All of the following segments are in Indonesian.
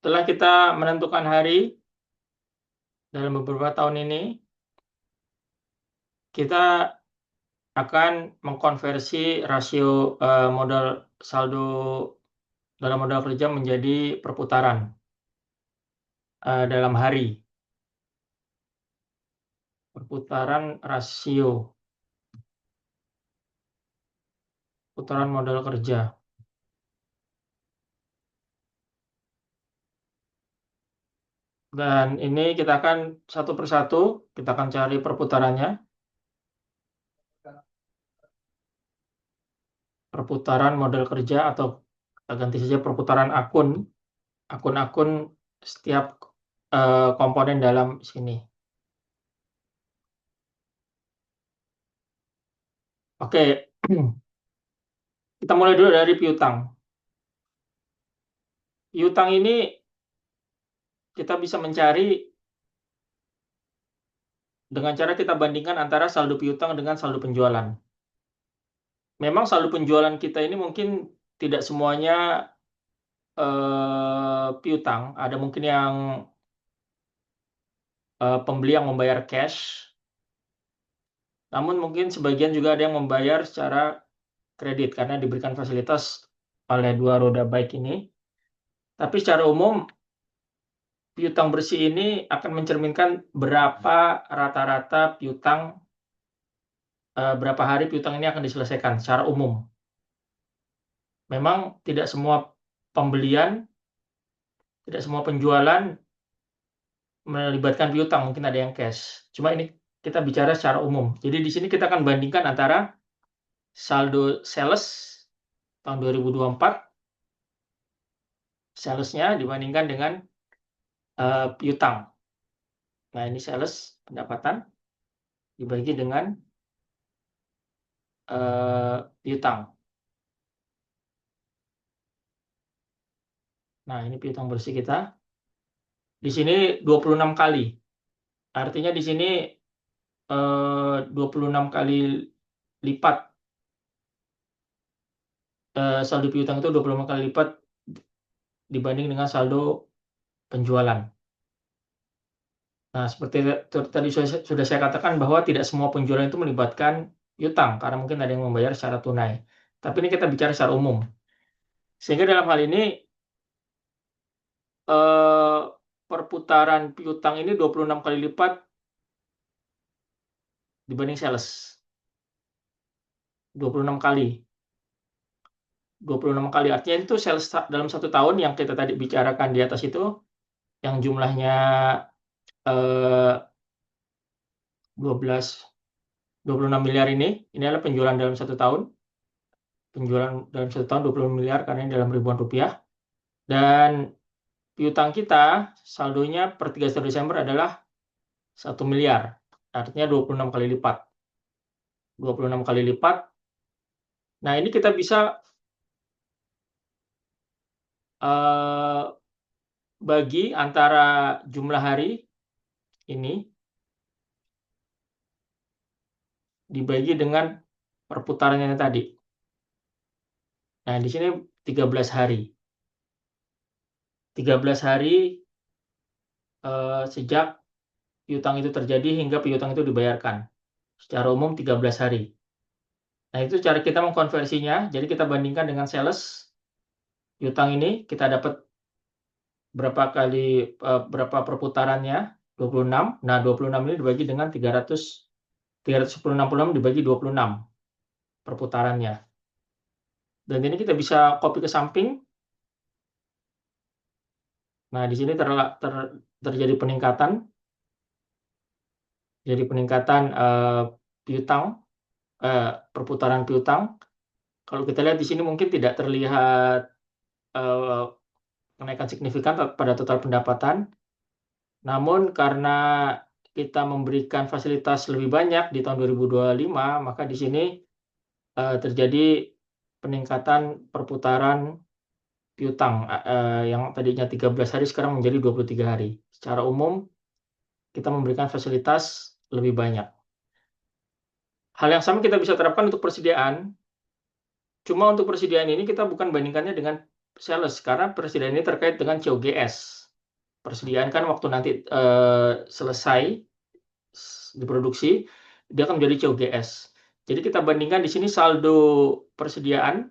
Setelah kita menentukan hari dalam beberapa tahun ini, kita akan mengkonversi rasio modal saldo dalam modal kerja menjadi perputaran dalam hari. Perputaran rasio, putaran modal kerja. Dan ini kita akan satu persatu, kita akan cari perputarannya. Perputaran modal kerja atau kita ganti saja perputaran akun-akun setiap komponen dalam sini. Oke, kita mulai dulu dari piutang. Piutang ini kita bisa mencari dengan cara kita bandingkan antara saldo piutang dengan saldo penjualan. Memang saldo penjualan kita ini mungkin tidak semuanya piutang, ada mungkin yang pembeli yang membayar cash, namun mungkin sebagian juga ada yang membayar secara kredit karena diberikan fasilitas oleh dua roda bike ini. Tapi secara umum piutang bersih ini akan mencerminkan berapa rata-rata piutang, berapa hari piutang ini akan diselesaikan secara umum. Memang tidak semua pembelian, tidak semua penjualan melibatkan piutang, mungkin ada yang cash. Cuma ini kita bicara secara umum. Jadi di sini kita akan bandingkan antara saldo sales tahun 2024, salesnya dibandingkan dengan piutang. Nah, ini sales pendapatan dibagi dengan piutang. Nah, ini piutang bersih kita. Di sini 26 kali. Artinya di sini 26 kali lipat. Saldo piutang itu 25 kali lipat dibanding dengan saldo penjualan. Nah, seperti tadi sudah saya katakan bahwa tidak semua penjualan itu melibatkan piutang, karena mungkin ada yang membayar secara tunai. Tapi ini kita bicara secara umum. Sehingga dalam hal ini, perputaran piutang ini 26 kali lipat dibanding sales. 26 kali. 26 kali, artinya itu sales dalam satu tahun yang kita tadi bicarakan di atas itu, yang jumlahnya 26 miliar ini adalah penjualan dalam satu tahun. Penjualan dalam satu tahun 20 miliar karena ini dalam ribuan rupiah. Dan piutang kita saldonya per 31 Desember adalah 1 miliar. Artinya 26 kali lipat. 26 kali lipat. Nah, ini kita bisa bagi antara jumlah hari ini dibagi dengan perputarannya tadi. Nah, di sini 13 hari. 13 hari sejak piutang itu terjadi hingga piutang itu dibayarkan. Secara umum 13 hari. Nah, itu cara kita mengkonversinya. Jadi kita bandingkan dengan sales piutang ini, kita dapat berapa kali berapa perputarannya? 26. Nah, 26 ini dibagi dengan 366 dibagi 26 perputarannya. Dan ini kita bisa copy ke samping. Nah, di sini terjadi peningkatan. Jadi peningkatan piutang, perputaran piutang. Kalau kita lihat di sini mungkin tidak terlihat kenaikan signifikan pada total pendapatan. Namun karena kita memberikan fasilitas lebih banyak di tahun 2025, maka di sini terjadi peningkatan perputaran piutang yang tadinya 13 hari sekarang menjadi 23 hari. Secara umum kita memberikan fasilitas lebih banyak. Hal yang sama kita bisa terapkan untuk persediaan. Cuma untuk persediaan ini kita bukan bandingkannya dengan sales karena persediaan ini terkait dengan COGS. Persediaan kan waktu nanti selesai diproduksi, dia akan menjadi COGS. Jadi kita bandingkan di sini saldo persediaan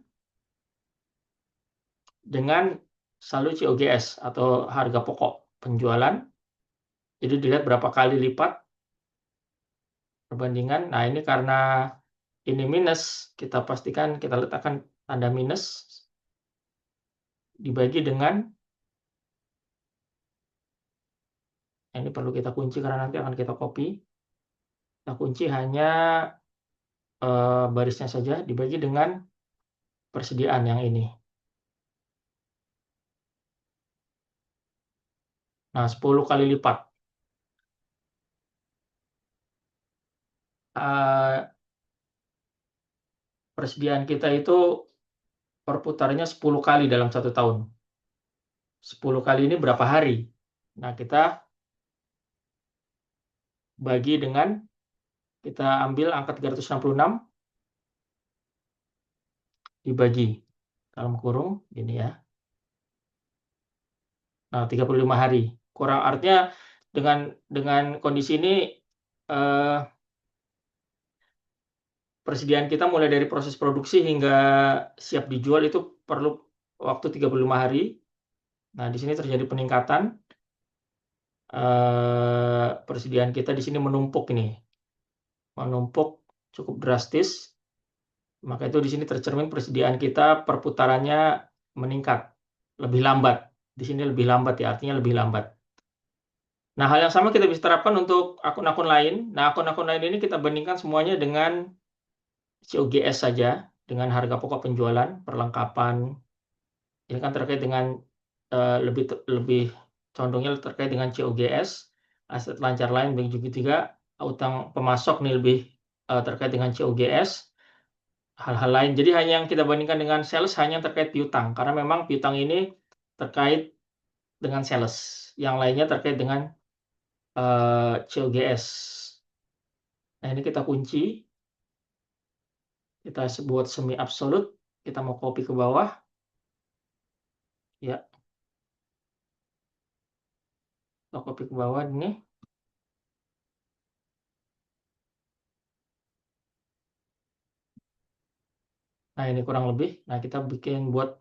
dengan saldo COGS atau harga pokok penjualan. Jadi dilihat berapa kali lipat perbandingan. Nah, ini karena ini minus, kita pastikan kita letakkan tanda minus dibagi dengan, ini perlu kita kunci karena nanti akan kita copy. Kita kunci hanya barisnya saja dibagi dengan persediaan yang ini. Nah, 10 kali lipat. Persediaan kita itu perputarannya 10 kali dalam 1 tahun. 10 kali ini berapa hari? Nah, kita bagi dengan, kita ambil angka 366, dibagi dalam kurung, gini ya. Nah, 35 hari. Kurang artinya dengan kondisi ini, persediaan kita mulai dari proses produksi hingga siap dijual itu perlu waktu 35 hari. Nah, di sini terjadi peningkatan. Persediaan kita di sini menumpuk ini. Menumpuk cukup drastis. Maka itu di sini tercermin persediaan kita perputarannya meningkat, lebih lambat. Di sini lebih lambat ya, artinya lebih lambat. Nah, hal yang sama kita bisa terapkan untuk akun-akun lain. Nah, akun-akun lain ini kita bandingkan semuanya dengan COGS saja, dengan harga pokok penjualan, perlengkapan. Ini kan terkait dengan lebih condongnya terkait dengan COGS, aset lancar lain begitu juga utang pemasok nih lebih terkait dengan COGS, hal-hal lain. Jadi hanya yang kita bandingkan dengan sales hanya terkait piutang karena memang piutang ini terkait dengan sales. Yang lainnya terkait dengan COGS. Nah, ini kita kunci. Kita buat semi absolut. Kita mau copy ke bawah. Ya. Kita copy ke bawah ini. Nah, ini kurang lebih. Nah, kita bikin buat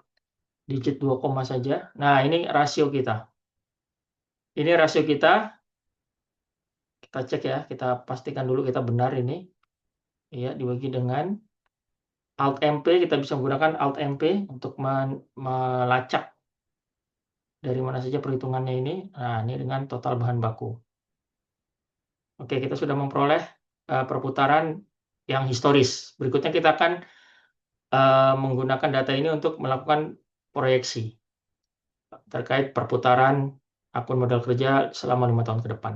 digit 2 koma saja. Nah, ini rasio kita. Ini rasio kita. Kita cek ya, kita pastikan dulu kita benar ini. Ya, dibagi dengan Alt MP, kita bisa menggunakan Alt MP untuk melacak dari mana saja perhitungannya ini. Nah, ini dengan total bahan baku. Oke, kita sudah memperoleh perputaran yang historis. Berikutnya kita akan menggunakan data ini untuk melakukan proyeksi terkait perputaran akun modal kerja selama 5 tahun ke depan.